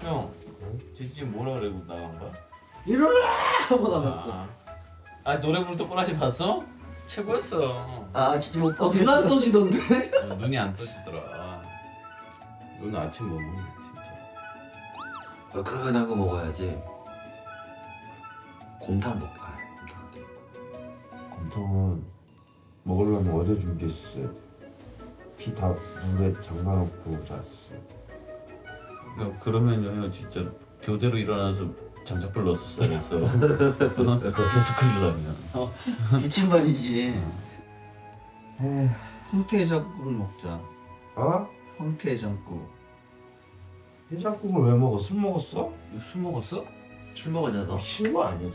형, 쟤 뭐라 그래 나간 거야? 일어나! 하고 나갔어. 노래 부를 때 꼬라지 봤어? 최고였어. 진짜 못 눈 안 떠지던데? 눈이 안 떠지더라. 너는 아침 뭐 먹냐 진짜. 얼큰한 거 먹어야지. 곰탕 먹. 곰탕 안 돼. 곰탕은 먹으려면 어제 준비했어요. 피 다 물에 잠가놓고 잤어. 그러면 형 진짜 교대로 일어나서 장작불 넣었어야 했어. 계속 그러려면. 미친반이지. 황태해장국을 먹자. 어? 황태해장국. 해장국을 왜 먹어? 술 먹었어? 술 먹었어? 술 먹었냐 너? 신거 아니야?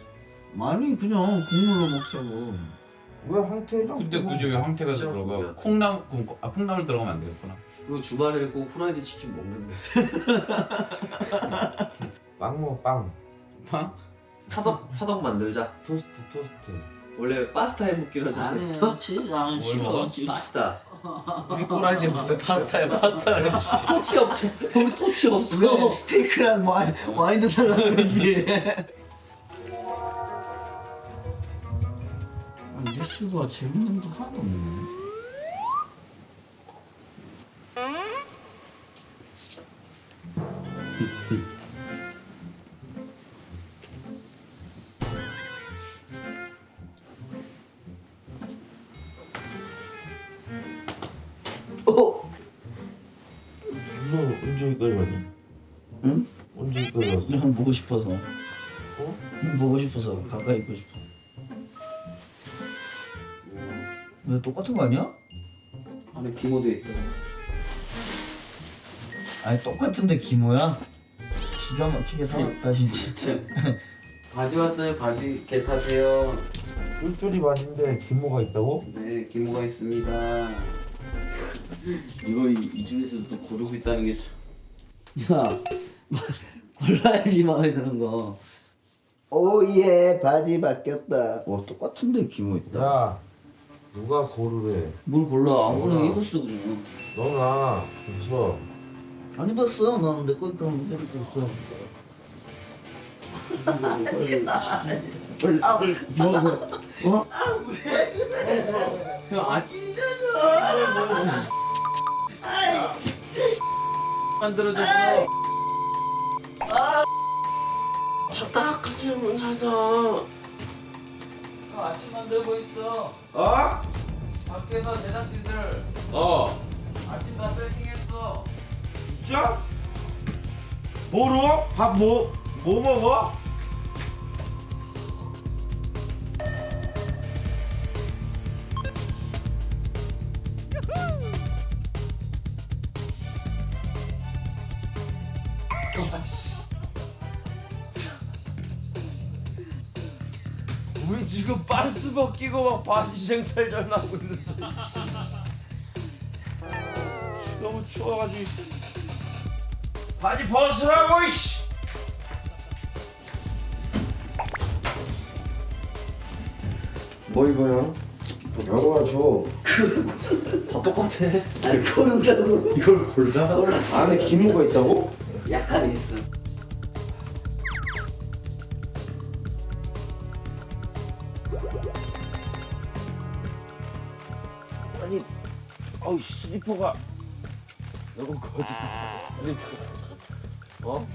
아니 그냥 국물로 먹자고. 왜 황태 해장국? 근데 굳이 왜 황태가 들어가? 콩나물 들어가면 안 되겠구나. 그리고 주말에 꼭 후라이드 치킨 먹는데. 빵 먹어 빵. 빵? 화덕 만들자. 토스트. 원래 파스타 해먹기로 하지 않았어? 아니 먹어? 파스타. 우리 꼬라지 무슨 파스타야 파스타를. 토치 없지. 우리 토치 없어. 왜 스테이크랑 와인도 달라고 그러지? 뉴스가 재밌는 거 하나도 없네. 너 언제 여기까지 왔니? 응? 언제 여기까지 왔어? 형 보고 싶어서. 형 보고 싶어서 가까이 있고 싶어. 왜 똑같은 거 아니야? 안에 기모도 있다. 아니 똑같은데 기모야? 기가 막히게 살았다 진짜. 바지 왔어요. 바지 개 타세요. 쫄쫄이 봤는데 기모가 있다고? 네, 기모가 있습니다. 이거 이 중에서도 또 고르고 있다는 게 참. 야, 골라야지 마음에 드는 거. 오예 바지 바뀌었다. 와 똑같은데 기모 있다. 야 누가 고르래? 뭘 골라? 아무나 몰라. 입었어 그냥. 너나 그래서 안 입었어. 나는 내거 입고 무슨 입고 있어. 형 만들어졌어. 차 딱하지 문 사자. 아침 만들고 있어. 어? 밖에서 제작진들 아침 다 세팅했어. 진짜? 뭐로? 밥 뭐 먹어? 우리 지금 빤스 벗기고 막 바지생 탈전 하고 있는데 너무 추워가지고 바지 벗으라고 이씨. 뭐 입어요? 영화 줘. 다 똑같아. 아니 고른다고. 이걸 골라? 안에 기모가 있다고? 약간 있어. 아니, 어우 슬리퍼가 이건 거짓 슬리퍼. 어?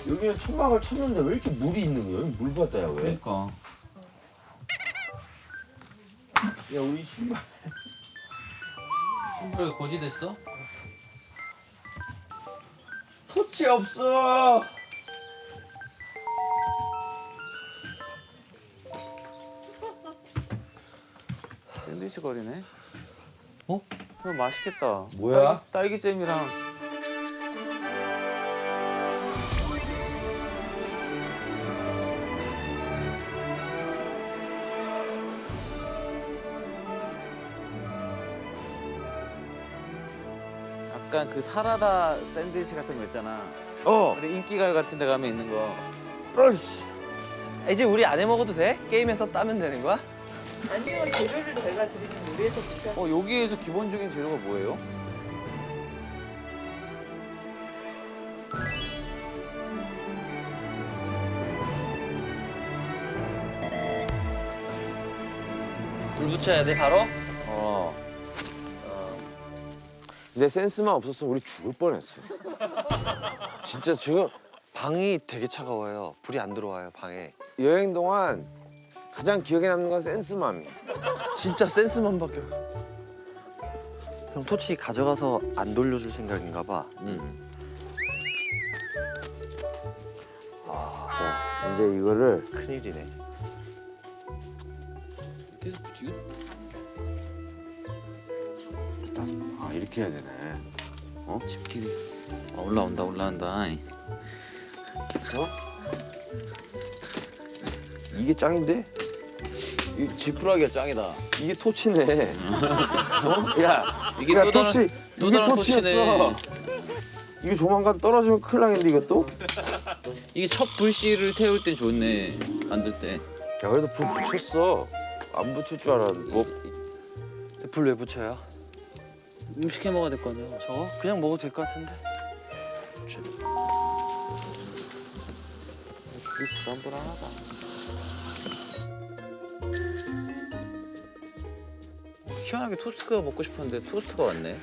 여기는 천막을 쳤는데 왜 이렇게 물이 있는 거야? 여기 물 받아야 왜? 그러니까. 야 우리 신발 신발 고지됐어? 토치 없어. 샌드위치 거리네. 어? 형 맛있겠다. 뭐야? 딸기잼이랑 약간 그 사라다 샌드위치 같은 거 있잖아. 우리 인기가요 같은 데 가면 있는 거. 이제 우리 안 해 먹어도 돼? 게임에서 따면 되는 거야? 아니요, 재료를 저희가 드리면 요리해서 드셔도 여기에서 기본적인 재료가 뭐예요? 불 붙여야 돼 바로? 내 센스만 없었으면 우리 죽을 뻔했어. 진짜 지금 방이 되게 차가워요. 불이 안 들어와요 방에. 여행 동안 가장 기억에 남는 건 센스맘이야. 진짜 센스만밖에. 형 토치 가져가서 안 돌려줄 생각인가 봐. 자, 이제 이거를 큰일이네. 계속 붙이고. 아 이렇게 해야 되네. 집기기. 올라온다. 이게 짱인데? 이 지푸라기가 짱이다. 이게 토치네. 야, 이게 야, 또 다른 토치, 또 이게 다른 토치였어. 토치네. 이게 조만간 떨어지면 큰일 나겠는데 이것도? 이게 첫 불씨를 태울 땐 좋네. 만들 때. 야 그래도 불 붙였어. 안 붙일 줄 알았는데. 뭐, 불 왜 붙여요? 음식 해 먹어야 될 거 아니야. 저거? 그냥 먹어도 될 것 같은데. 불이 불안불안하다. 희한하게 토스트가 먹고 싶었는데 토스트가 왔네.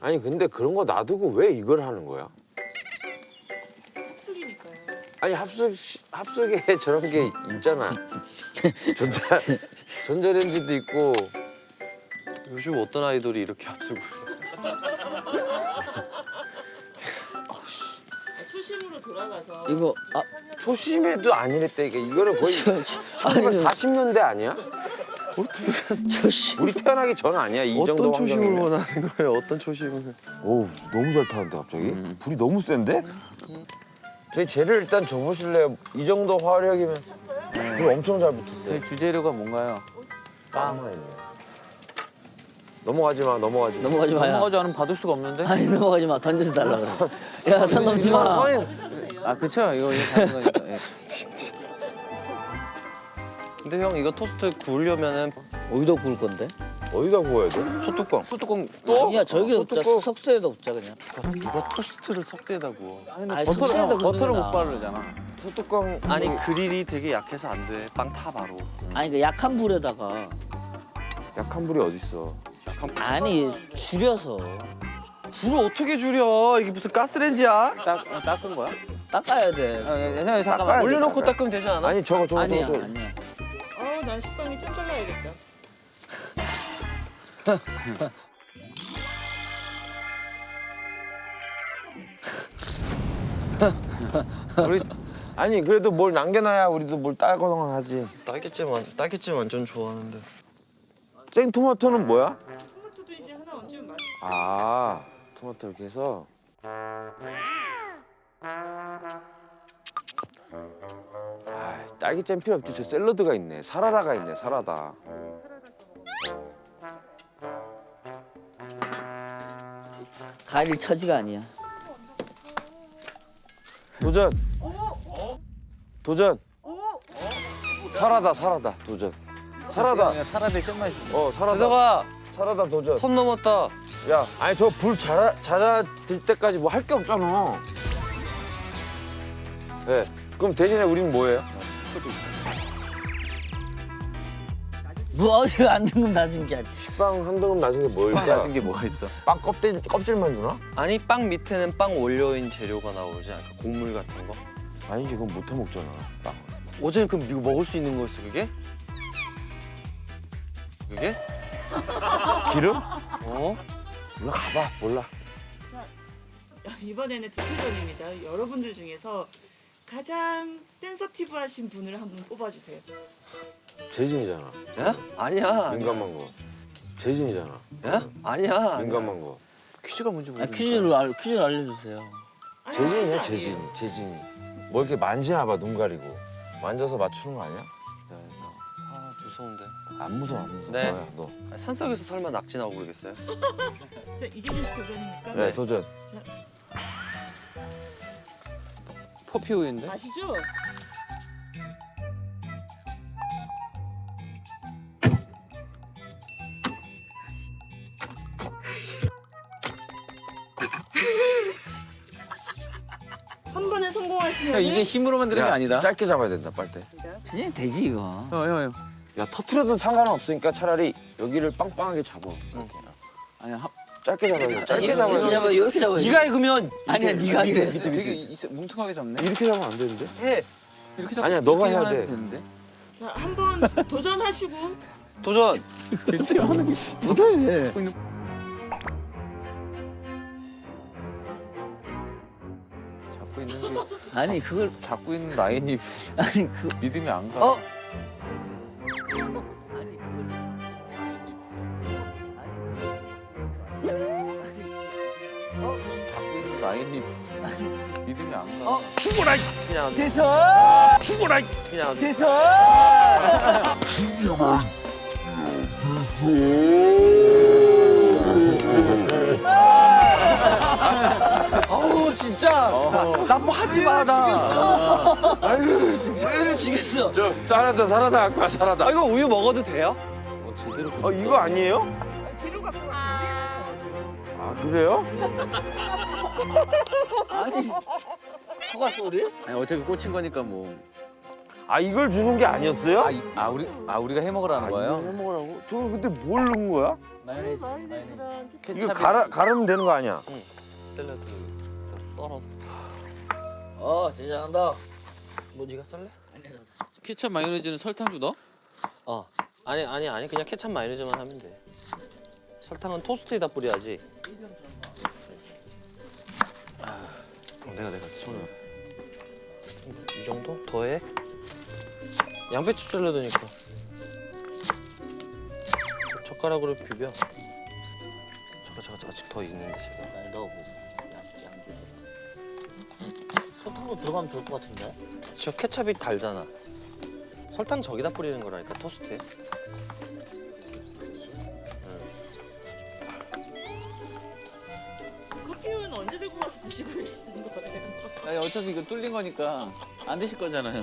아니 근데 그런 거 놔두고 왜 이걸 하는 거야? 합숙이니까요. 아니 합숙에 저런 게 있잖아. 전자레인지도 있고. 요즘 어떤 아이돌이 이렇게 합숙을 해? 초심으로 돌아가서 이거 초심에도 아니랬대. 이거는 거의 1940년대 아니야? 우리 태어나기 전 아니야 이 정도 어떤 초심을 환경이면. 원하는 거예요? 어떤 초심을? 오 너무 잘 타는데 갑자기? 불이 너무 센데? 저희 쟤를 일단 줘보실래요? 이 정도 화력이면 불 엄청 잘 붙을 때. 저희 주재료가 뭔가요? 빵만 있네. 넘어가지 마. 넘어가지 마야. 넘어가지 않으면 받을 수가 없는데? 아니 넘어가지 마. 던져서 달라 그래. 야, 선 넘지 마. 서인 아 그쵸 이거 받는 거니까. 예. 근데 형 이거 토스트 구우려면은 어디다 구울 건데? 어디다 구워야 돼? 소뚜껑. 소뚜껑 아니야, 저기 굽자. 뚜껑. 석쇠에다 굽자 그냥. 누가 토스트를 석대에다 구워? 아니, 석쇠에다 굽는 버터를 못 거나. 바르잖아. 소뚜껑 아니 그릴이 되게 약해서 안 돼. 빵 타 바로. 아니 그 약한 불에다가 약한 불이 어딨어? 아니 줄여서 불을 어떻게 줄여? 이게 무슨 가스레인지야? 닦은 거야? 닦아야 돼. 형 잠깐만. 올려놓고 닦으면 되지 않아? 아니 저거 아니야, 저거. 아니야. 난 식빵이 짱 발라야겠다. 우리 아니 그래도 뭘 남겨놔야 우리도 뭘 딸거나 하지. 딸기잼 완전 좋아하는데. 생토마토는 뭐야? 토마토도 이제 하나 얹으면 맛있어. 아 토마토 이렇게 해서. 아 딸기잼 필요 없지. 저 샐러드가 있네. 사라다가 있네. 사라다. 가릴 처지가 아니야. 도전. 도전. 사라다 도전. 사라다. 그냥 사라데 잼 맛있어. 사라다. 대덕아 사라다 도전. 선 넘었다. 야, 아니 저 불 잦아들 때까지 뭐 할 게 없잖아. 네. 그럼 대신에 우리는 뭐예요? 뭐 어디 안 듣는 낮은 게 아니야. 식빵 한 등급 낮은 게 뭘까? 맛있는 게 뭐가 있어? 빵 껍질만 주나? 아니 빵 밑에는 빵 올려인 재료가 나오지 않을까? 곡물 같은 거. 아니지, 그건 못 해 먹잖아. 빵. 어제는 그럼 이거 먹을 수 있는 거였어 그게? 그게? 기름? 어? 몰라, 가봐. 몰라. 이번에는 대표전입니다. 여러분들 중에서 가장 센서티브하신 분을 한분 뽑아주세요. 재진이잖아. 야? 아니야. 민감한 거. 재진이잖아. 야? 아니야. 민감한 거. 퀴즈가 뭔지 아, 모르니까. 퀴즈를 알려주세요. 아니, 재진이야, 퀴즈 아니에요. 재진이. 뭐 이렇게 만지나 봐, 눈 가리고. 만져서 맞추는 거 아니야? 아 무서운데. 안 무서워, 안 무서워. 네. 너야, 너. 아니, 산속에서 설마 낙지 나오고 그러겠어요? 자, 이재준 씨 도전입니까? 네, 도전. 퍼피 우유인데? 아시죠? 한 번에 번은 성공하시면 형 이게 힘으로 만드는 게 야, 아니다. 짧게 잡아야 된다 빨대. 그냥 되지 이거. 형. 야 터트려도 상관없으니까 차라리 여기를 빵빵하게 잡아. 아니야. 짧게 잡아야 돼. 짧게 잡아야 돼. 잡아 이렇게 잡아. 네가 익으면 아니야 네가 하기로 했어. 되게 뭉퉁하게 잡네. 이렇게 잡으면 안 되는데? 해. 이렇게 잡. 아니야, 너가 해야 해도 돼. 되는데. 자, 한번 도전하시고 도전. 제치하는 게 못해. 잡고 있는 게 아니 그걸 잡고 있는 라인이 아니 그 믿음이 안 가. 잡고 있는 라인이 믿음이 안 가. 죽어라 그냥 아주. 됐어. 죽어라 그냥 아주. 됐어. 아우 진짜. 나 뭐 하지 마 나. 아유 진짜. 얘를 죽였어. 저 살아다 아까 살아다. 아 이거 우유 먹어도 돼요? 제대로. 이거 아니에요? 재료 갖고 와서 요리해 주셔가지고. 아 그래요? 아니 속았어 우리? 아니 어차피 꽂힌 거니까 뭐. 아 이걸 주는 게 아니었어요? 우리가 해 먹으라는 거예요? 해 먹으라고? 저 근데 뭘 넣은 거야? 마요네즈랑 이거 가르면 되는 거 아니야? 샐러드 썰어서. 진짜 잘한다. 뭐 네가 썰래? 케첩 마요네즈는 설탕도 넣어? 아니 그냥 케찹 마요네즈만 하면 돼. 설탕은 토스트에다 뿌려야지. 내가 손을 이 정도 더해. 양배추 샐러드니까 젓가락으로 비벼. 잠깐 아직 더 있는데 제가. 날 넣어보고. 양주. 설탕도 들어가면 좋을 것 같은데? 저 케찹이 달잖아. 설탕 저기다 뿌리는 거라니까 토스트에. 커피는 언제 들고 와서 드시고 계시는 거예요? 아니 어차피 이거 뚫린 거니까 안 드실 거잖아요.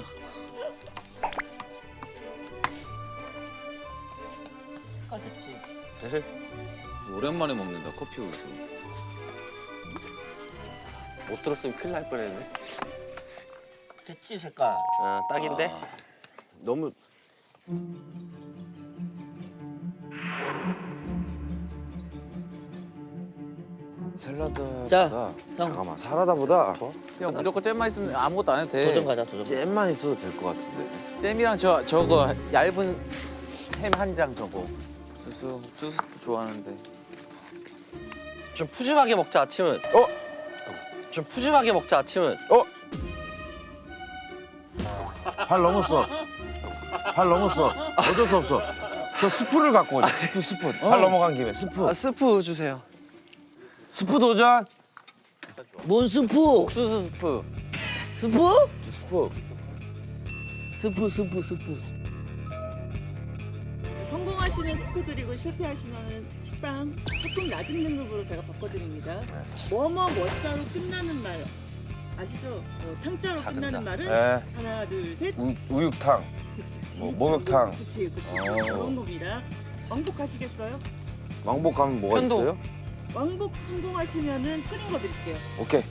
색깔 됐지. 오랜만에 먹는다 커피 우유. 못 들었으면 큰일 날 뻔했네. 됐지 색깔. 딱인데. 너무 샐러드보다 자, 형. 잠깐만 사라다보다 형 무조건 잼만 있으면 아무것도 안 해도 돼. 도전 가자 도전. 잼만 있어도 될 것 같은데. 잼이랑 저거 얇은 햄 한 장 저거. 옥수수 좋아하는데. 좀 푸짐하게 먹자 아침은. 좀 푸짐하게 먹자 아침은. 발 넘었어. 어쩔 수 없어. 저 스프를 갖고 오자. 스프. 발 넘어간 김에 스프. 스프 주세요. 스프 도전. 뭔 스프? 옥수수 스프. 스프? 스프. 스프. 성공하시면 스프 드리고 실패하시면 식빵 조금 낮은 등급으로 제가 바꿔드립니다. 뭐뭐 뭐자로 끝나는 말 아시죠? 탕자로 끝나는 말은 네. 하나 둘 셋. 우육탕. 그치. 뭐, 목욕탕. 그치. 그런 겁니다. 왕복하시겠어요? 왕복하면 뭐가 편도. 있어요? 왕복 성공하시면은 끓인 거 드릴게요. 오케이.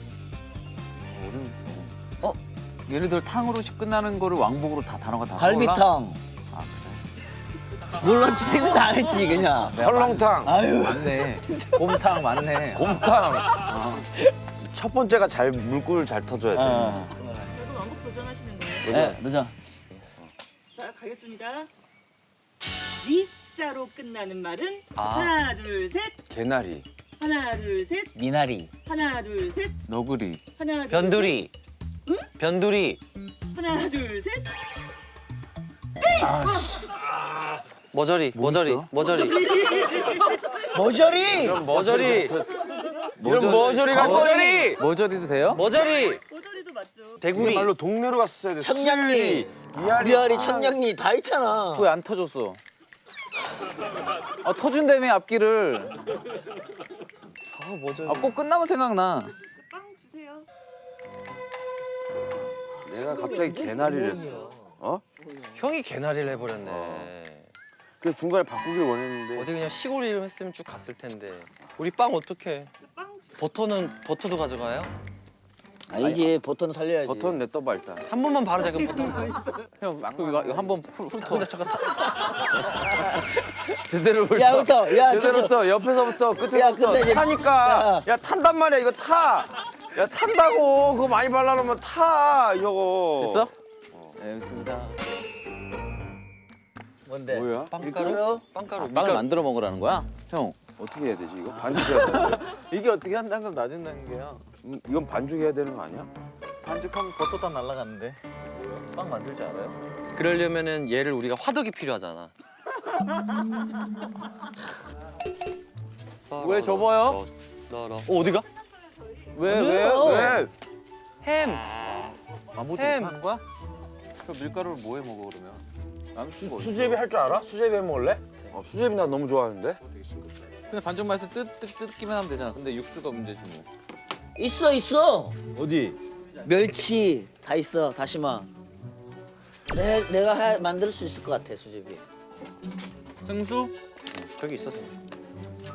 예를 들어 탕으로 끝나는 거를 왕복으로 다 단어가 다 떠올라? 갈비탕. 아 그래. 몰랐지 생각 안 했지 그냥. 설렁탕. 아유. 맞네. 곰탕 맞네. 곰탕. 첫 번째가 잘 물꿀을 잘 터줘야 돼. 저도 왕복 도전하시는 거예요? 네, 늦어. 자 가겠습니다. 리자로 끝나는 말은 하나 둘 셋. 개나리. 하나 둘 셋. 미나리. 하나 둘 셋. 너구리. 하나 둘 변두리. 변두리. 셋. 하나 둘 셋. 머저리. 뭐 머저리. 있어? 머저리. 머저리. 머저리. 이런 머저리가 머저리. 머저리도 돼요? 머저리. 모조리도 맞죠? 대구리. 말로 동네로 갔어야 돼. 청량리. 미아리. 미아리 청량리 다 있잖아. 왜 안 터졌어? 아 터준다며 앞길을. 머저리. 아 꼭 끝나면 생각나. 빵 주세요. 내가 갑자기 개나리를 했어. 형이 개나리를 해버렸네. 그래서 중간에 바꾸길 원했는데. 어디 그냥 시골 이름 했으면 쭉 갔을 텐데. 우리 빵 어떡해? 빵 버터도 가져가요? 아니지 버튼 살려야지. 버튼 내 떠봐 일단. 한 번만 바르자 그럼 보통. 형 그럼 이거 한번 훑어. 제대로 훑어. 야 훑어. 야 제대로 저거. 훑어. 옆에서부터 야, 끝에서부터 끝에 이제- 타니까. 야 탄단 말이야 이거 타. 야 탄다고. 그거 많이 발라놓으면 타 저거. 됐어? 네 여기 있습니다. 뭔데? 뭐야? 빵가루? 빵가루. 빵을 만들어 먹으라는 거야? 형 어떻게 해야 되지 이거? 반죽해야 돼. 이게 어떻게 한다는 건 나중다는 게야. 이건 반죽해야 되는 거 아니야? 반죽하면 버터 다 날아가는데. 빵 만들 줄 알아요? 그러려면은 얘를 우리가 화덕이 필요하잖아. 왜 접어요? 어디가? 왜? 왜? 햄. 아무도 햄. 하는 거야? 저 밀가루를 뭐해 먹어 그러면? 남친 거 수제비 할 줄 알아? 수제비 해 먹을래? 수제비 나 너무 좋아하는데. 그냥 반죽만 해서 뜯기만 하면 되잖아. 근데 육수가 문제지 뭐. 있어. 어디? 멸치 다 있어 다시마. 내가 만들 수 있을 것 같아 수제비. 생수? 저기 있어.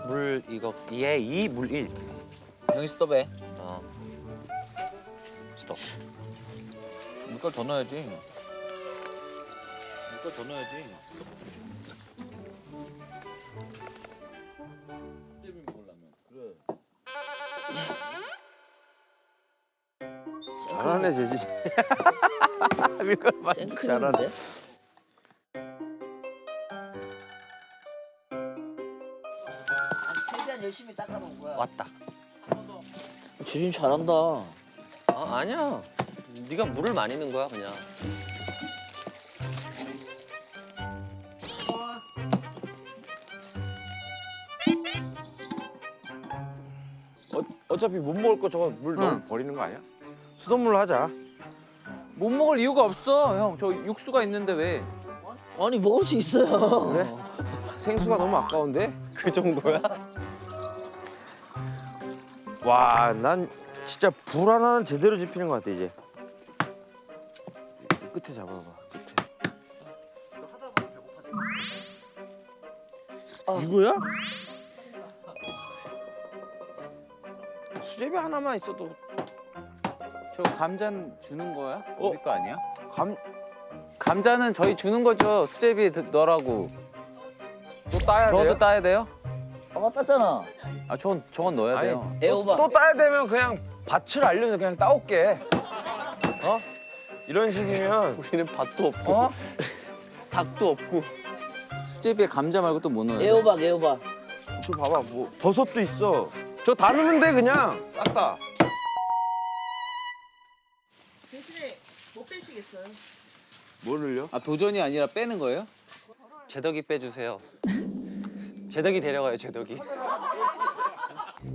물 이거 얘 2, 물 1. 형이 스톱해. 스톱. 물가루 더 넣어야지. 물가루 더 넣어야지. 수제비 먹으려면. 그래. 잘하네 재지. 밀가루 많이 생크림인데? 최대한 열심히 닦아놓은 거야. 왔다. 재준 잘한다. 아니야. 네가 물을 많이 넣은 거야 그냥. 어차피 못 먹을 거 저거 물 넣으면 버리는 거 아니야? 수돗물로 하자. 못 먹을 이유가 없어. 형, 저 육수가 있는데 왜? 아니 먹을 수 있어요. 그래? 생수가 너무 아까운데? 그 정도야? 와, 난 진짜 불 하나는 제대로 지피는 것 같아 이제. 끝에 잡아봐. 끝에. 이거야? 수제비 하나만 있어도 저 감자는 주는 거야? 우리 거 아니야? 감 감자는 저희 주는 거죠. 수제비에 넣으라고. 또 따야 저것도 돼요? 따야 돼요? 아까 땄잖아. 아, 저건 넣어야 아니, 돼요. 애호박. 또 따야 되면 그냥 밭을 알려줘 그냥 따올게. 어? 이런 식이면 우리는 밭도 없고 어? 닭도 없고. 수제비에 감자 말고 또 뭐 넣어야 돼? 애호박. 저 봐봐 뭐 버섯도 있어. 저 다 넣으면 돼 그냥 싹 다. 대신에 못 빼시겠어요? 뭘 넣려? 아, 도전이 아니라 빼는 거예요? 제덕이 빼주세요. 제덕이 데려가요 제덕이.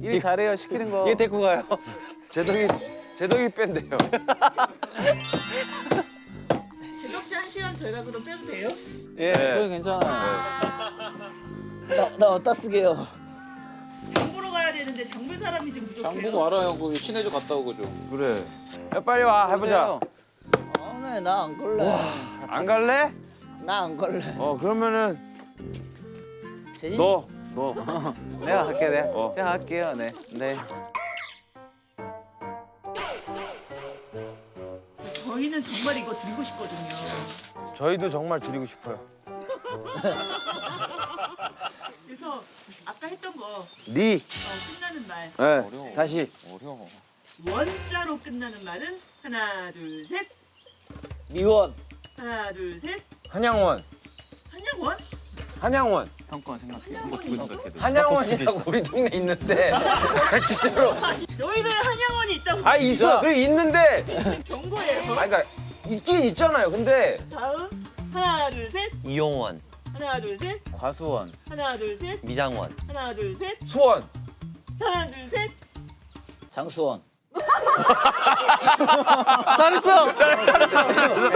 일 잘해요, 시키는 거. 얘 데리고 가요. 제덕이 뺀대요. 제덕 씨 1시간 저희가 그럼 빼도 돼요? 예. 그건 괜찮아요. 나 어디다 쓰게요? 장 보러 가야 되는데 장 볼 사람이 지금 부족해요. 장 보고 알아요. 그 신해주 갔다 오고 좀. 그래. 야, 빨리 와 해보자. 네, 나 안 걸래. 안 갈래? 나 안 걸래. 그러면은 재진? 너. 내가 갈게, 내가. 어. 제가 할게요, 네. 네. 저희는 정말 이거 드리고 싶거든요. 저희도 정말 드리고 싶어요. 그래서 아까 했던 거 리. 끝나는 말 네. 다시. 어려워. 원자로 끝나는 말은 하나 둘 셋. 미원. 하나 둘 셋. 한양원. 한양원? 한양원. 형 거 생각해. 한거 두고 생각해. 한양원이라고 우리 동네 있는데. 진짜로. 너희들 한양원이 있다고. 아 있어. 그래 있는데. 경고예요. 아 그러니까 있긴 있잖아요. 근데 다음 하나 둘 셋. 이용원, 하나 둘 셋. 과수원. 하나 둘 셋. 미장원. 하나 둘 셋. 수원. 하나 둘 셋. 장수원.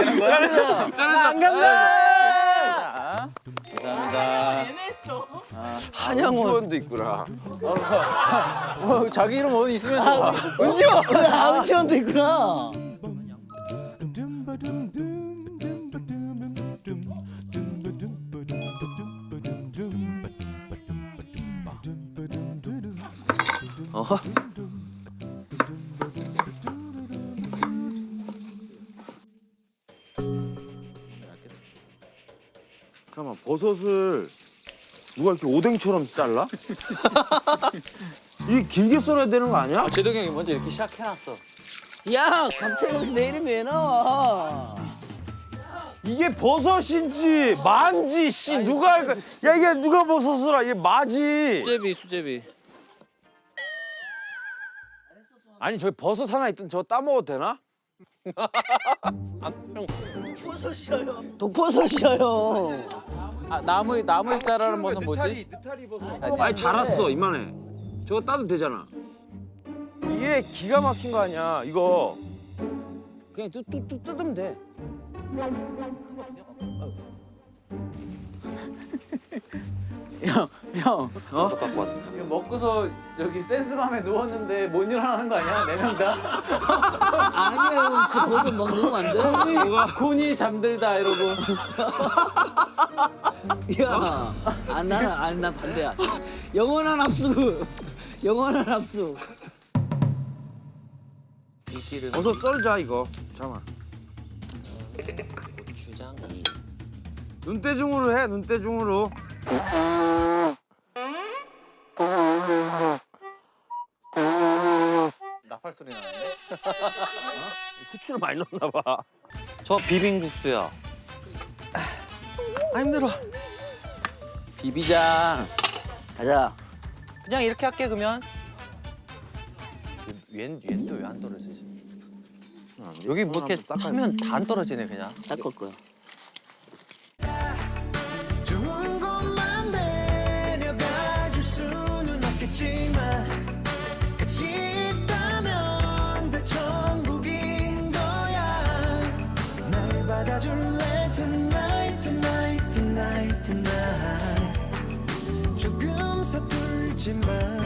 안 간다! 감사합니다. 애매했어. 한양원. 수원도 있구나. 자기 이름 어디 있으면서. 아우치원도 있구나. 버섯을 누가 이렇게 오뎅처럼 잘라? 이게 길게 썰어야 되는 거 아니야? 제동이 형이 먼저 이렇게 시작해놨어. 야 갑자기 여기서 내 이름이 왜 나와? 이게 버섯인지 만지 씨 누가 할까? 야 이게 누가 버섯을 하? 이게 마지. 수제비. 아니 저기 버섯 하나 있던 저 따먹어도 되나? 독버섯이에요. 아 나무에서 자라는 버섯 뭐지? 느타리 버섯. 아니 자랐어 이만해. 저거 따도 되잖아. 이게 기가 막힌 거 아니야 이거. 그냥 뚝뚝뚝 뜯으면 돼. 형. 갖고 왔다. 이거 먹고서 여기 센스맘에 누웠는데 못 일어나는 거 아니야? 4명 다? 아니야 형 진짜 버섯 막 넣으면 안 돼. 곤이 잠들다 이러고. 야, 나 반대야. 영원한 압수. 영원한 압수. 버섯 썰자 이거. 잠깐. 주장 눈대중으로 해 눈대중으로. 나팔 소리 나는데? 후추를 많이 넣었나 봐. 저 비빔국수야. 아 힘들어. 비비장. 가자. 그냥 이렇게 할게 그러면. 얜또 왜 안 떨어지지? 여기 뭐 이렇게 하면 다 안 떨어지네 그냥. 닦을 거야. 좋은 것만 내려가 줄 수는 없겠지만 같이 있다면 다 천국인 거야. 날 받아줄래 tonight tonight tonight tonight. 조금 서툴지만